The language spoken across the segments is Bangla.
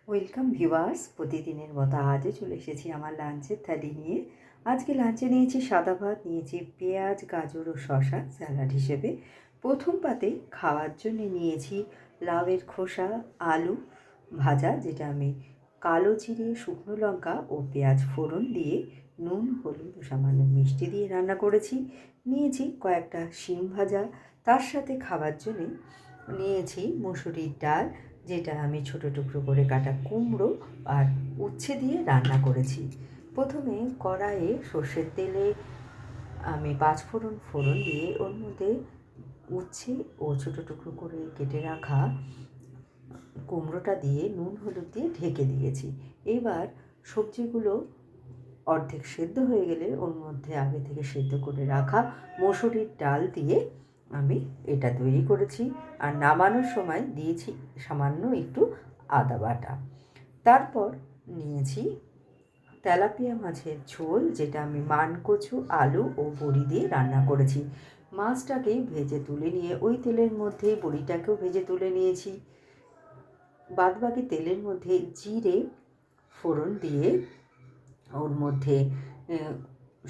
ওয়েলকাম ভিউয়ার্স, প্রতিদিনের মতো আজও চলে এসেছি আমার লাঞ্চের থালি নিয়ে। আজকে লাঞ্চে নিয়েছি সাদা ভাত, নিয়েছি পেঁয়াজ, গাজর ও শসা স্যালাড হিসেবে। প্রথম পাতে খাওয়ার জন্য নিয়েছি লাউয়ের খোসা, আলু ভাজা, যেটা আমি কালো জিরে, শুকনো লঙ্কা ও পেঁয়াজ ফোড়ন দিয়ে নুন, হলুদ ও সামান্য মিষ্টি দিয়ে রান্না করেছি। নিয়েছি কয়েকটা শিম ভাজা। তার সাথে খাবার জন্যে নিয়েছি মুসুরির ডাল, যেটা আমি ছোটো টুকরো করে কাটা কুমড়ো আর উচ্ছে দিয়ে রান্না করেছি। প্রথমে কড়াইয়ে সর্ষের তেলে আমি ফোড়ন দিয়ে ওর মধ্যে উচ্ছে ও ছোটো টুকরো করে কেটে রাখা কুমড়োটা দিয়ে নুন হলুদ দিয়ে ঢেকে দিয়েছি। এবার সবজিগুলো অর্ধেক সেদ্ধ হয়ে গেলে ওর মধ্যে আগে থেকে সেদ্ধ করে রাখা মসুরির ডাল দিয়ে আমি এটা তৈরি করেছি। আর নামানোর সময় দিয়েছি সামান্য একটু আদা বাটা। তারপর নিয়েছি তেলাপিয়া মাছের ঝোল, যেটা আমি মানকচু, আলু ও বড়ি দিয়ে রান্না করেছি। মাছটাকে ভেজে তুলে নিয়ে ওই তেলের মধ্যে বড়িটাকেও ভেজে তুলে নিয়েছি। বাদবাকি তেলের মধ্যে জিরে ফোড়ন দিয়ে ওর মধ্যে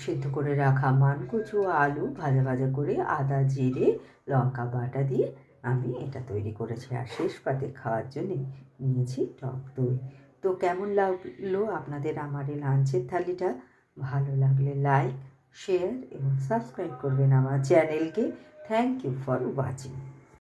সেদ্ধ করে রাখা মানকচু আলু ভাজা ভাজা করে আদা জিরে লঙ্কা বাটা দিয়ে আমি এটা তৈরি করেছি। আর শেষ পাতে খাওয়ার জন্য নিয়েছি টক দই। তো কেমন লাগলো আপনাদের আমার এই লাঞ্চের থালিটা? ভালো লাগলে লাইক, শেয়ার এবং সাবস্ক্রাইব করবেন আমার চ্যানেলকে। Thank you for watching.